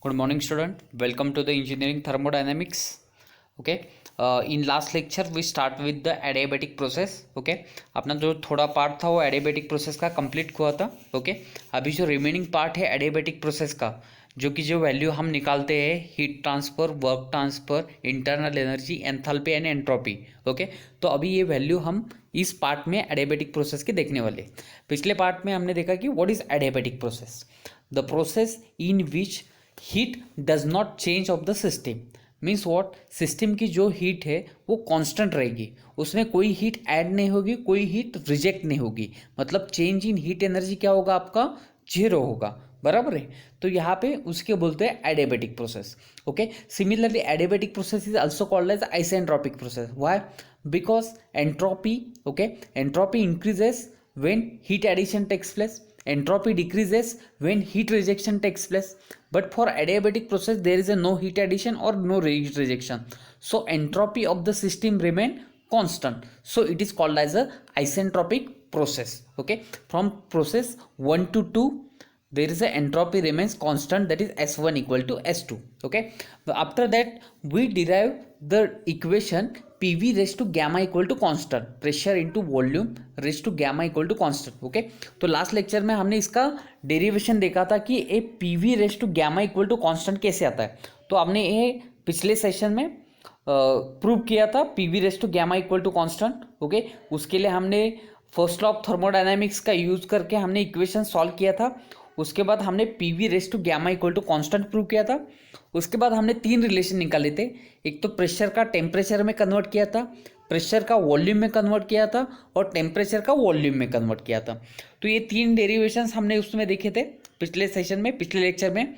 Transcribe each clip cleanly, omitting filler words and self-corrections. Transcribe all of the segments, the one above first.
Good morning, student. Welcome to the engineering thermodynamics. Okay. In last lecture we start with the adiabatic process. Okay. अपना जो थोड़ा part था वो adiabatic process का complete हुआ था. Okay. अभी जो रिमेनिंग पार्ट है adiabatic process का, जो कि जो वैल्यू हम निकालते हैं heat transfer, work transfer, internal energy, enthalpy and entropy. Okay. तो अभी ये वैल्यू हम इस पार्ट में एडियाबेटिक प्रोसेस के देखने वाले. पिछले पार्ट में हमने देखा कि what is adiabatic process. The process in which heat does not change of the system. Means what, system की जो हीट है वो कांस्टेंट रहेगी, उसमें कोई हीट ऐड नहीं होगी, कोई हीट रिजेक्ट नहीं होगी. मतलब चेंज इन हीट एनर्जी क्या होगा, आपका जीरो होगा. बराबर है. तो यहाँ पे उसके बोलते हैं adiabatic process. Okay. Similarly adiabatic process is also called as isentropic process. Why? Because entropy, okay, entropy increases when heat addition takes place, entropy decreases when heat rejection takes place. But for adiabatic process there is a no heat addition or no heat rejection, so entropy of the system remain constant, so it is called as a isentropic process. Okay. From process 1 to 2 there is a entropy remains constant, that is S1 equal to S2. Okay. After that we derive the equation PV raised to gamma equal to constant, pressure into volume raised to gamma equal to constant. Okay. तो last lecture में हमने इसका derivation देखा था कि ए PV raised to gamma equal to constant कैसे आता है. तो आपने ये पिछले सेशन में प्रूव किया था PV raised to gamma equal to constant. Okay. उसके लिए हमने फर्स्ट लॉ ऑफ थर्मोडायनामिक्स का यूज करके हमने इक्वेशन सॉल्व किया था. उसके बाद हमने PV raise to gamma equal to constant prove किया था. उसके बाद हमने तीन रिलेशन निकाले थे. एक तो प्रेशर का टेम्परेचर में कन्वर्ट किया था, प्रेशर का वॉल्यूम में कन्वर्ट किया था, और टेम्परेचर का वॉल्यूम में कन्वर्ट किया था. तो ये तीन डेरिवेशंस हमने उसमें देखे थे पिछले सेशन में, पिछले लेक्चर में.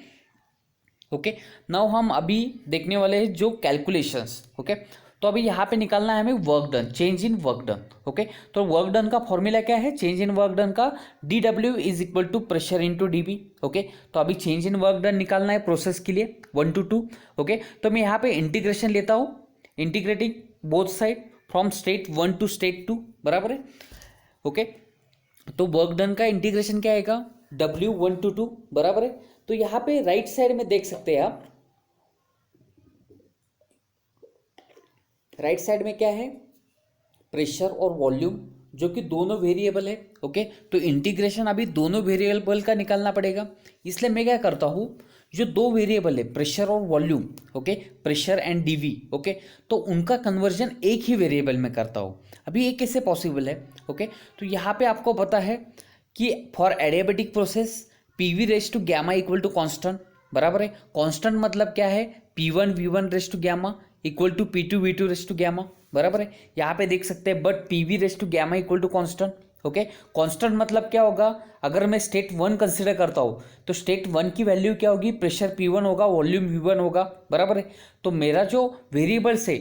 ओके. नाउ हम अभी देखने वाले हैं जो कैलकुलेशंस. ओके. तो अभी यहाँ पे निकालना है हमें work done, change in work done. Okay. तो वर्क डन का फॉर्मूला क्या है, चेंज इन वर्क डन का dW is equal to pressure into dB. Okay. तो अभी चेंज इन वर्क डन निकालना है प्रोसेस के लिए 1 to 2. ओके. तो मैं यहाँ पे इंटीग्रेशन लेता हूँ, integrating both side from state 1 to state 2. बराबर है. ओके. तो वर्क डन का इंटीग्रेशन क्या आएगा, W 1 to 2. बराबर है. तो यहाँ पे राइट साइड में देख सकते हैं आप, राइट साइड में क्या है, प्रेशर और वॉल्यूम, जो कि दोनों वेरिएबल है. ओके. तो इंटीग्रेशन अभी दोनों वेरिएबल का निकालना पड़ेगा. इसलिए मैं क्या करता हूँ, जो दो वेरिएबल है प्रेशर और volume, okay, pressure and DV, okay, तो उनका कन्वर्जन एक ही वेरिएबल में करता हूँ. अभी ये कैसे पॉसिबल है. ओके. तो यहाँ पे आपको पता है कि for adiabatic process PV raise to gamma equal to constant. बराबर है. कॉन्स्टेंट मतलब क्या है, P1 V1 raise to gamma equal to P2 V2 raise to gamma. बराबर है. यहाँ पे देख सकते हैं but PV raise to gamma equal to constant. Okay. Constant मतलब क्या होगा, अगर मैं स्टेट 1 कंसिडर करता हूँ तो स्टेट 1 की वैल्यू क्या होगी, प्रेशर P1 होगा, वॉल्यूम V1 होगा. बराबर है. तो मेरा जो वेरिएबल से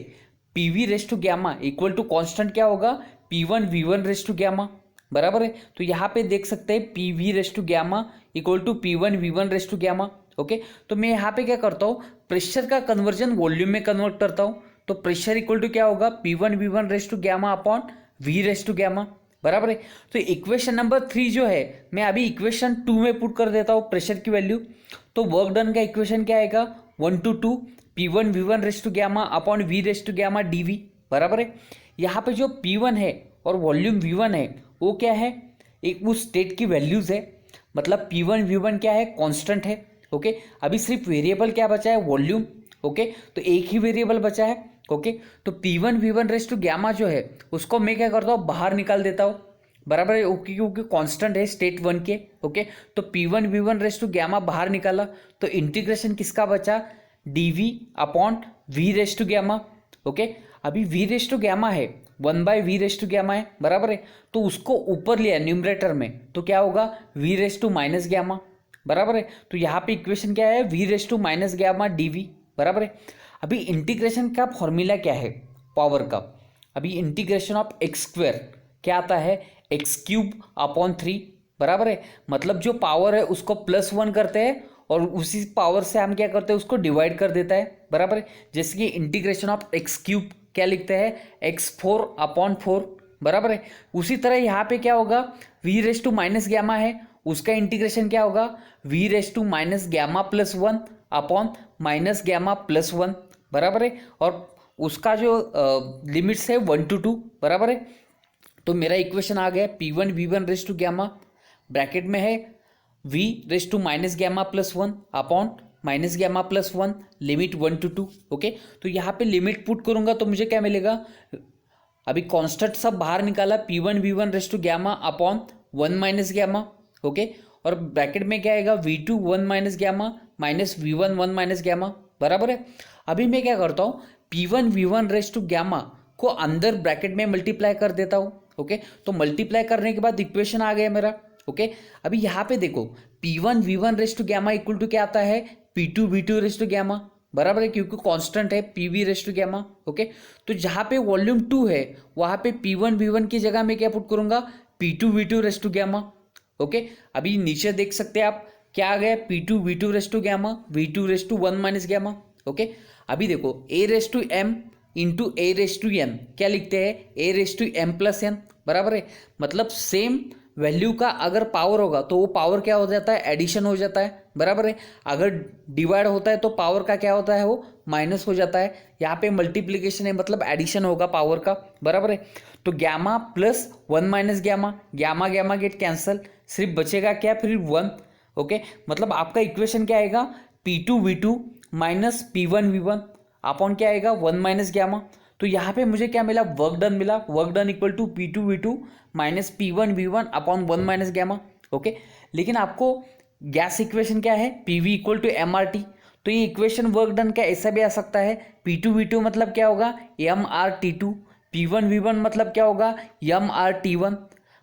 PV raise to gamma equal to constant क्या होगा, P1 V1 raise to gamma. बराबर है. तो यहाँ पे देख सकते हैं PV raise to gamma equal to P1 V1 raise to gamma. Okay. तो मैं यहाँ पे क्या करता हूँ, प्रेशर का कन्वर्जन वॉल्यूम में कन्वर्ट करता हूँ. तो प्रेशर इक्वल टू क्या होगा, P1 V1 raise to gamma upon V raise to gamma. बराबर है. तो इक्वेशन नंबर 3 जो है, मैं अभी इक्वेशन 2 में पुट कर देता हूँ प्रेशर की वैल्यू. तो वर्क डन का इक्वेशन क्या आएगा, 1 to 2 P1 V1 raise to gamma upon V raise to gamma dV. बराबर है. यहाँ पे जो P1 है और वॉल्यूम V1 है वो क्या है, एक उस स्टेट की वैल्यूज है. मतलब P1 V1 क्या है, कांस्टेंट है. ओके. अभी सिर्फ वेरिएबल क्या बचा है, वॉल्यूम. ओके. तो एक ही वेरिएबल बचा है. ओके. तो P1 V1 raise to gamma जो है उसको मैं क्या करता हूँ, बाहर निकाल देता हूँ. बराबर है. ओके. क्योंकि कांस्टेंट है स्टेट 1 के. ओके. तो P1 V1 raise to gamma बाहर निकाला, तो इंटीग्रेशन किसका बचा, dV upon V raise to gamma. Okay. अभी V रेस टू गैमा है 1/V रेस टू गैमा है. बराबर है. तो उसको ऊपर लिया न्यूमरेटर में, तो क्या होगा, V raise to minus gamma. बराबर है. तो यहाँ पे इक्वेशन क्या है, V raise to minus gamma dV. बराबर है. अभी इंटीग्रेशन का फॉर्मूला क्या है, पावर का. अभी इंटीग्रेशन ऑफ x स्क्वायर क्या आता है, x³ अपॉन 3. बराबर है. मतलब जो पावर है उसको +1 करते हैं और उसी पावर से हम क्या करते हैं, उसको डिवाइड कर देता है. बराबर है. जैसे कि इंटीग्रेशन ऑफ x³ क्या लिखते हैं, x4 अपॉन 4. बराबर है. उसी तरह यहाँ पे क्या होगा, V raise to minus gamma है, उसका इंटीग्रेशन क्या होगा, V raise to minus gamma +1 upon minus gamma plus one, बराबर है, और उसका जो लिमिट्स है 1 to 2, बराबर है। तो मेरा इक्वेशन आ गया P1 V1 raise to gamma, bracket में है V raise to minus gamma plus one upon minus gamma plus one, limit 1 to 2। Okay, तो यहाँ पे लिमिट पुट करूंगा तो मुझे क्या मिलेगा, अभी कांस्टेंट सब बाहर निकाला, P1 V1 raise to gamma upon 1 minus gamma. Okay, और ब्रैकेट में क्या आएगा V2 1 minus gamma minus V1 1 minus gamma, बराबर है। अभी मैं क्या करता हूँ, P1 V1 raise to gamma को अंदर ब्रैकेट में मल्टीप्लाई कर देता हूँ। ओके, तो मल्टीप्लाई करने के बाद इक्वेशन आ गया मेरा। ओके, अभी यहाँ पे देखो P1 V1 raise to gamma equal to क्या आता है, P2 V2 raise to gamma, बराबर है, क्योंकि कांस्टेंट है PV raise to gamma. Okay, तो जहाँ पे वॉल्यूम 2 है वहाँ पे P1 V1 की जगह में क्या पुट करूंगा, P2 V2 raise to gamma. Okay, अभी नीचे देख सकते हैं आप क्या आ गया, P2 V2 raise to gamma V2 raise to 1 minus gamma. Okay, अभी देखो A raise to M into A raise to N क्या लिखते हैं, A raise to M plus N, बराबर है। मतलब सेम वैल्यू का अगर पावर होगा तो वो पावर क्या हो जाता है, एडिशन हो जाता है, बराबर है। अगर डिवाइड होता है तो पावर का क्या होता है, वो माइनस हो जाता है। यहाँ पे मल्टीप्लिकेशन है मतलब एडिशन होगा पावर का, बराबर है। तो gamma plus 1 minus gamma, gamma gamma get cancel, सिर्फ बचेगा क्या, फिर 1। ओके, मतलब आपका इक्वेशन क्या आएगा, P2 V2 minus P1 V1 upon क्या आएगा 1 माइनस गैमा। तो यहाँ पे मुझे क्या मिला, वर्क डन मिला, work done equal to P2 V2 minus P1 V1 upon 1 minus gamma. Okay, लेकिन आपको गैस इक्वेशन क्या है, PV इक्वल टू MRT, तो ये इक्वेशन वर्क डन का ऐसा भी आ सकता है, P2 V2 मतलब क्या होगा MRT2, P1 V1 मतलब क्या होगा MRT1।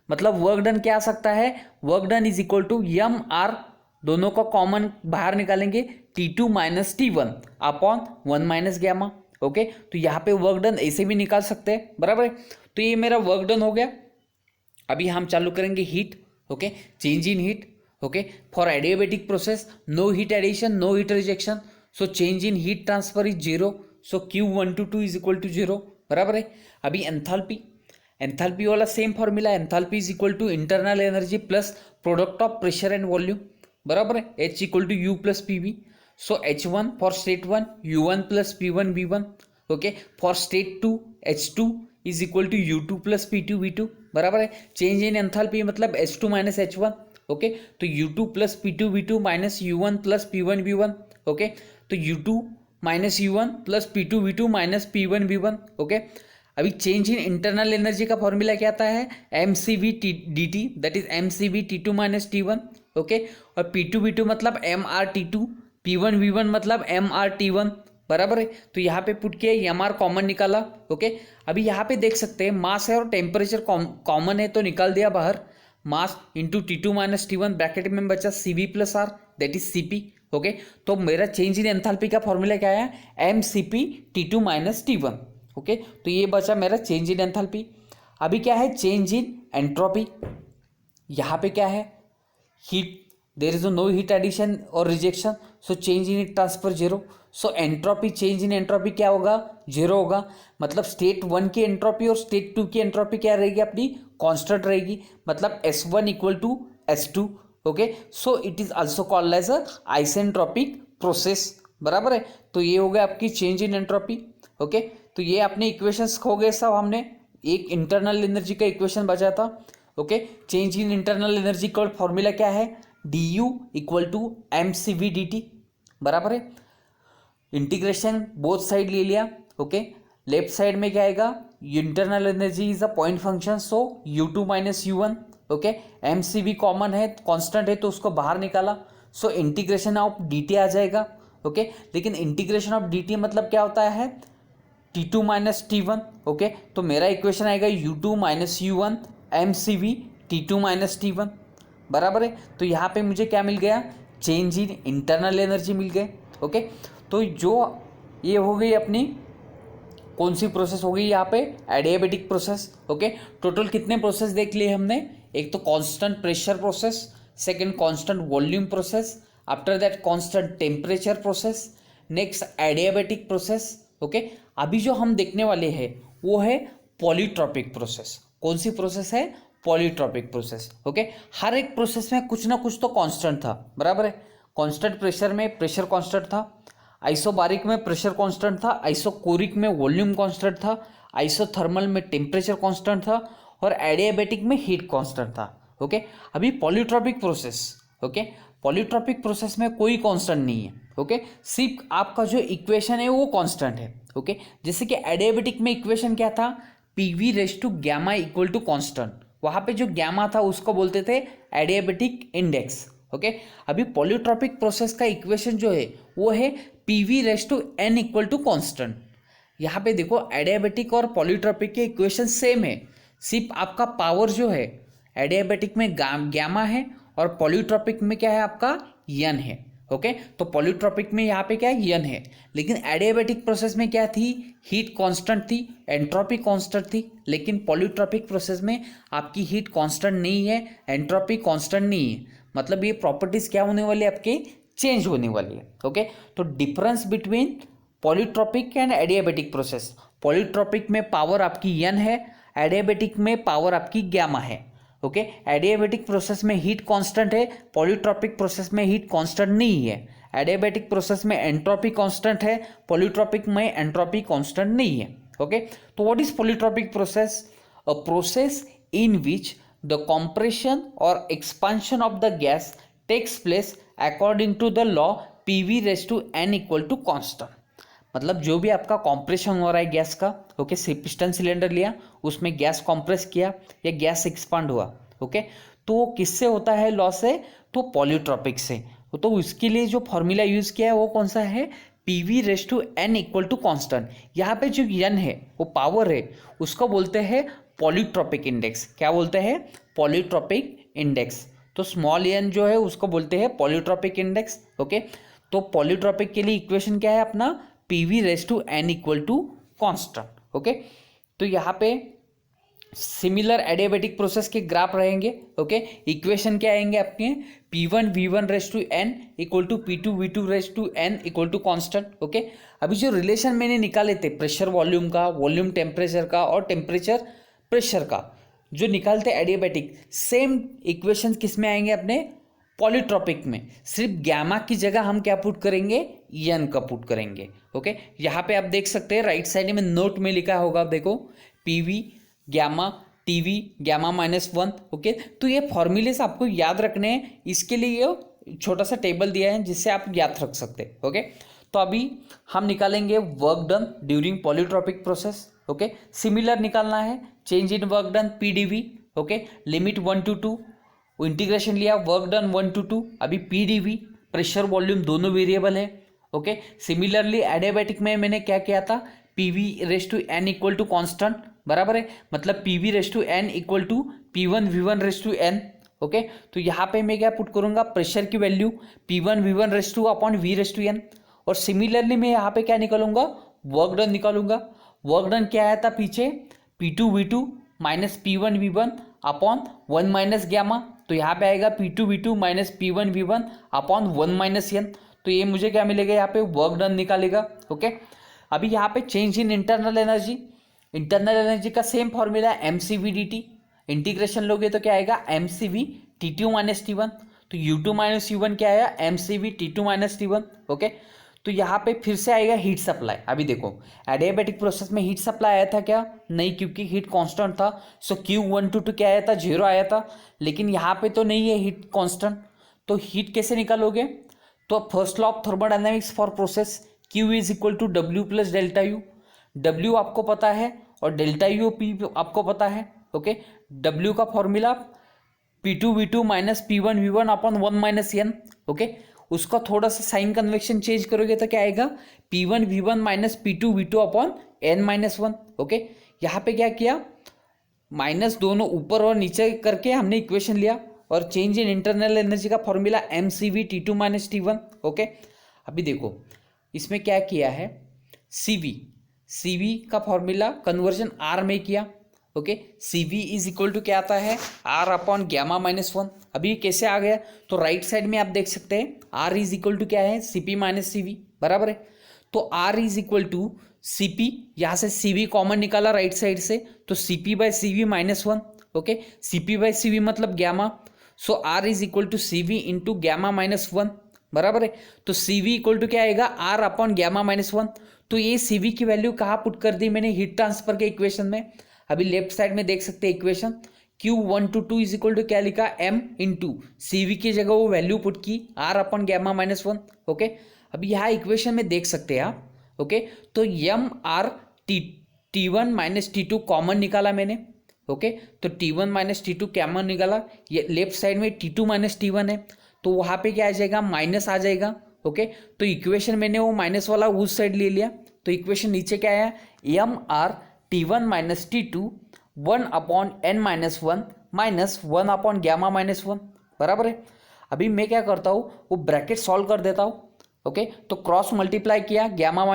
मतलब वर्क डन क्या आ सकता है, work done is equal to MR, दोनों का कॉमन बाहर निकालेंगे, T2 minus T1 upon 1 minus gamma. Okay, तो यहाँ पे वर्क डन ऐसे भी निकाल सकते हैं, बराबर है। तो ये मेरा वर्क डन हो गया। अभी हम चालू करेंगे heat. Okay, change in heat. Okay, for adiabatic process no heat addition no heat rejection, so change in heat transfer is 0, so Q1 to 2 is equal to 0, बराबर है। अभी एंथैल्पी, एंथैल्पी वाला same formula, enthalpy is equal to internal energy plus product of pressure and volume, बराबर है, H equal to U plus PV। So H1 for state 1 U1 plus P1 V1। Okay, for state 2 H2 is equal to U2 plus P2 V2, बराबर है। Change इन enthalpy मतलब H2 minus H1। Okay, तो U2 plus P2 V2 minus U1 plus P1 V1। Okay, तो U2 minus U1 plus P2 V2 minus P1 V1। Okay, अभी change in internal energy का formula क्या आता है, mcv dt, that is mcv T2 minus T1। Okay, और P2 V2 मतलब MRT2, P1 V1 मतलब MRT1, बराबर है। तो यहाँ पे पुट किया, MR कॉमन निकाला। ओके, अभी यहाँ पे देख सकते हैं मास है और टेम्परेचर कॉमन है तो निकाल दिया बाहर, mass into T2 minus T1, bracket में बचा CV plus R that is CP। Okay, तो मेरा चेंज इन एंथैल्पी का फॉर्मूला क्या है, mCp T2 minus T1। Okay, तो ये बचा मेरा चेंज इन एंथैल्पी। अभी क्या है, चेंज इन एंट्रोपी। यहाँ पे क्या है, heat, there is no heat addition और rejection, so change in heat transfer 0। So entropy, change in entropy क्या होगा, 0 होगा। मतलब स्टेट 1 की एंट्रोपी और स्टेट 2 की एंट्रोपी क्या रहेगी, अपनी कांस्टेंट रहेगी, मतलब S1 equal to S2। Okay, so it is also called as a isentropic process, बराबर है। तो ये हो गया आपकी चेंज इन एंट्रोपी। ओके, तो ये अपने इक्वेशंस हो गए सब, हमने एक इंटरनल एनर्जी का इक्वेशन बचा था। Okay, change in internal energy का फॉर्मूला क्या है, du equal to mcv dt, बराबर है। इंटीग्रेशन बोथ साइड ले लिया। ओके, लेफ्ट साइड में क्या आएगा, internal energy is a point function, so U2 minus U1। Okay, mcv common है, कांस्टेंट है तो उसको बाहर निकाला, सो इंटीग्रेशन ऑफ dt आ जाएगा। ओके, लेकिन इंटीग्रेशन ऑफ dt मतलब क्या होता है, T2 माइनस T1। ओके, तो मेरा इक्वेशन आएगा U2 minus U1 mcv T2 minus T1, बराबर है। तो यहाँ पे मुझे क्या मिल गया, चेंज इन इंटरनल एनर्जी मिल गए। ओके, तो जो ये हो गई अपनी कौन सी प्रोसेस हो गई यहाँ पे, एडियाबेटिक प्रोसेस। ओके, टोटल कितने प्रोसेस देख लिए हमने, एक तो constant pressure process, second constant volume process, after that constant temperature process, next adiabatic process. Okay, अभी जो हम देखने वाले हैं वो है पॉलीट्रॉपिक प्रोसेस। कौन सी प्रोसेस है, पॉलीट्रॉपिक प्रोसेस। ओके, हर एक प्रोसेस में कुछ ना कुछ तो कांस्टेंट था, बराबर है, कांस्टेंट प्रेशर में प्रेशर कांस्टेंट था, आइसोबारिक में प्रेशर कांस्टेंट था, आइसोकोरिक में वॉल्यूम कांस्टेंट था, आइसोथर्मल में टेम्परेचर कांस्टेंट था और एडियाबैटिक में हीट कांस्टेंट था। ओके, अभी polytropic process, okay, polytropic process में कोई कांस्टेंट नहीं है। ओके, सिर्फ आपका जो इक्वेशन है वो कांस्टेंट है। ओके, जैसे कि एडियाबैटिक में इक्वेशन क्या था, PV raise to gamma equal to constant, वहां पे जो गैमा था उसको बोलते थे एडियाबैटिक इंडेक्स। ओके, अभी पॉलीट्रॉपिक प्रोसेस का इक्वेशन जो है वो है PV raise to N equal to constant. यहाँ पे देखो एडियाबैटिक और पॉलीट्रॉपिक के इक्वेशन सेम है, सिर्फ आपका पावर जो है एडियाबैटिक में गैमा है और पॉलीट्रॉपिक में क्या है आपका यन है। ओके, तो पॉलीट्रॉपिक में यहाँ पे क्या है यन है, लेकिन एडियाबैटिक प्रोसेस में क्या थी, हीट कांस्टेंट थी, एंट्रोपी कांस्टेंट थी। लेकिन पॉलीट्रॉपिक प्रोसेस में आपकी हीट कांस्टेंट नहीं है, एंट्रोपी कांस्टेंट नहीं है, मतलब ये प्रॉपर्टीज क्या होने वाली है आपकी, चेंज होने वाली है। ओके, तो difference between polytropic and adiabatic process, polytropic में पावर आपकी यन है, एडियाबैटिक में पावर आपकी गैमा है। ओके, एडियाबैटिक प्रोसेस में हीट कांस्टेंट है, पॉलीट्रॉपिक प्रोसेस में हीट कांस्टेंट नहीं है। एडियाबैटिक प्रोसेस में एंट्रोपी कांस्टेंट है, पॉलीट्रॉपिक में एंट्रोपी कांस्टेंट नहीं है। ओके, तो what is polytropic process? A process in which the compression or expansion of the gas takes place according to the law PV raised to n equal to constant। मतलब जो भी आपका compression हो रहा है गैस का, okay, piston cylinder लिया, उसमें गैस कॉम्प्रेस किया या गैस एक्सपांड हुआ, ओके, तो वो किससे होता है लॉ से, तो पॉलीट्रॉपिक से। तो उसके लिए जो फॉर्मूला यूज किया है वो कौन सा है, PV raise to N equal to constant. यहाँ पे जो एन है वो पावर है, उसको बोलते हैं पॉलीट्रॉपिक इंडेक्स। क्या बोलते हैं, पॉलीट्रॉपिक इंडेक्स। तो स्मॉल एन जो है उसको बोलते हैं पॉलीट्रॉपिक इंडेक्स। ओके, तो पॉलीट्रॉपिक के लिए इक्वेशन क्या है अपना, PV raise to N equal to constant. Okay, तो यहाँ पे सिमिलर एडियाबैटिक प्रोसेस के ग्राफ रहेंगे। ओके, इक्वेशन क्या आएंगे आपके, P1 V1 raise to N equal to P2 V2 raise to N equal to constant. Okay, अभी जो रिलेशन मैंने निकाले थे प्रेशर वॉल्यूम का, वॉल्यूम टेम्परेचर का और टेम्परेचर प्रेशर का, जो निकालते एडियाबैटिक, सेम इक्वेशन किस में आएंगे अपने पॉलीट्रॉपिक में, सिर्फ गैमा की जगह हम क्या पुट करेंगे, यन का पुट करेंगे। ओके, यहाँ पे आप देख सकते हैं राइट साइड में नोट में लिखा होगा, देखो PV gamma TV gamma -1। Okay, तो ये फॉर्मूले से आपको याद रखने हैं, इसके लिए ये छोटा सा टेबल दिया है जिससे आप याद रख सकते हैं। ओके, तो अभी हम निकालेंगे work done during polytropic process. Okay, similar निकालना है, change in work done PDV. Okay, limit 1 to 2, integration लिया, वर्क डन 1 to 2, अभी पीडीवी प्रेशर वॉल्यूम दोनों वेरिएबल है। ओके, सिमिलरली एडियाबैटिक में मैंने क्या किया था, PV raise to N equal to constant, बराबर है, मतलब PV raise to N equal to P1 V1 raise to N. Okay, तो यहाँ पे मैं क्या पुट करूंगा, प्रेशर की value P1 V1 raise to upon V raise to N. और सिमिलरली मैं यहाँ पे क्या निकालूंगा, वर्क डन निकालूंगा। वर्क डन क्या आया था पीछे, P2 V2 minus P1 V1 upon 1 minus gamma, तो यहाँ पे आएगा P2 V2 minus P1 V1 upon 1 minus N. तो ये मुझे क्या मिलेगा, यहाँ पे वर्क डन निकालेगा। ओके, अभी यहाँ पे change in internal energy, internal energy का सेम फॉर्मूला है mcv dt, इंटीग्रेशन लोगे तो क्या आएगा mcv T2 माइनस T1, तो U2 माइनस U1 क्या आया, mcv T2 minus T1। Okay, तो यहाँ पे फिर से आएगा हीट सप्लाई। अभी देखो एडियाबैटिक प्रोसेस में हीट सप्लाई आया था क्या, नहीं, क्योंकि हीट कांस्टेंट था। सो Q1 क्या आया था, 0 आया था। लेकिन यहाँ पे तो नहीं है हीट कांस्टेंट, तो हीट कैसे निकालोगे, तो first law of thermodynamics for process, Q is equal to W plus delta U. W आपको पता है और डेल्टा यू पी आपको पता है। ओके, W का formula P2 V2 minus P1 V1 upon 1 minus N. Okay, उसका थोड़ा सा साइन कन्वेक्शन चेंज करोगे तो क्या आएगा, P1 V1 minus P2 V2 upon n minus 1। Okay, यहाँ पे क्या किया, माइनस दोनों ऊपर और नीचे करके हमने इक्वेशन लिया, और चेंज इन इंटरनल एनर्जी का formula mcv T2 minus T1। Okay, अभी देखो इसमें क्या किया है, cv का फॉर्मूला कन्वर्जन r में किया। Okay, cv is equal to क्या आता है, r अपॉन गैमा -1। अभी कैसे आ गया, तो राइट साइड में आप देख सकते हैं r इज इक्वल टू क्या है, cp माइनस cv, बराबर है। तो r is equal to cp, यहाँ से cv कॉमन निकाला राइट साइड से, तो cp by cv -1। Okay, cp by cv मतलब gamma, so r is equal to cv into gamma -1। बराबर है। तो सी वी इक्वल टू क्या आएगा, R upon gamma minus one. तो ये सी वी की वैल्यू कहाँ पुट कर दी मैंने, हीट ट्रांसफर के इक्वेशन में। अभी लेफ्ट साइड में देख सकते हैं equation, Q1 to 2 is equal to क्या लिखा, m इंटू सी वी की जगह वो वैल्यू पुट की R upon gamma minus one. Okay, अभी यहाँ इक्वेशन में देख सकते हैं आप। ओके, तो M R T one minus T two common निकाला मैंने। ओके, तो T one minus T two common निकाला, ये लेफ्ट साइड में T two minus T one है, तो वहाँ पे क्या आ जाएगा, माइनस आ जाएगा। ओके, तो इक्वेशन मैंने वो माइनस वाला उस साइड ले लिया, तो इक्वेशन नीचे क्या आया, M R T one minus T two 1/n-1 minus 1/γ-1 बराबर है। अभी मैं क्या करता हूँ, वो ब्रैकेट सॉल्व कर देता हूँ। ओके, तो क्रॉस मल्टीप्लाई किया, γ-1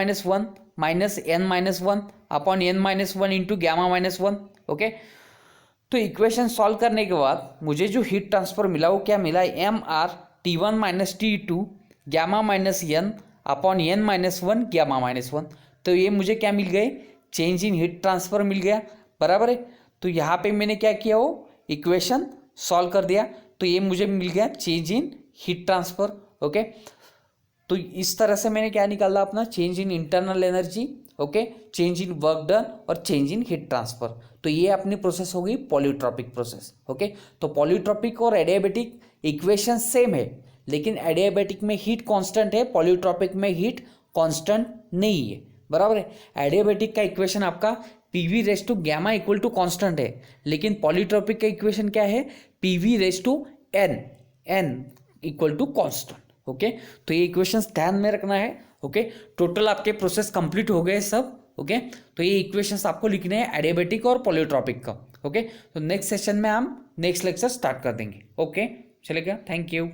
minus n-1 upon n-1 into γ-1। Okay, तो इक्वेशन सॉल्व करने के बाद मुझे जो हीट ट्रांसफर मिला वो क्या मिला, M R T one minus T two gamma minus N upon n-1 γ-1। तो ये मुझे क्या मिल गए, चेंज इन हीट ट्रांसफर मिल गया, बराबर है। तो यहाँ पे मैंने क्या किया, वो इक्वेशन सॉल्व कर दिया, तो ये मुझे मिल गया change in heat transfer. Okay, तो इस तरह से मैंने क्या निकाला अपना, change in internal energy, okay, change in work done और चेंज इन हीट ट्रांसफर। तो ये अपनी प्रोसेस हो गई पॉलीट्रॉपिक प्रोसेस। ओके, तो पॉलीट्रॉपिक और एडियाबेटिक इक्वेशन सेम है, लेकिन एडियाबेटिक में हीट कांस्टेंट है, पॉलीट्रॉपिक में हीट कांस्टेंट नहीं है, बराबर है। एडियाबेटिक का इक्वेशन आपका PV raise to gamma equal to constant है, लेकिन पॉलीट्रॉपिक का इक्वेशन क्या है, PV raise to N equal to constant. Okay, तो ये इक्वेशंस ध्यान में रखना है। ओके, टोटल आपके प्रोसेस कंप्लीट हो गए सब। ओके, तो ये इक्वेशंस आपको लिखने हैं एडियाबेटिक और पॉलीट्रॉपिक का। ओके, तो नेक्स्ट सेशन में हम नेक्स्ट लेक्चर स्टार्ट कर देंगे। ओके, चलेगा, थैंक यू।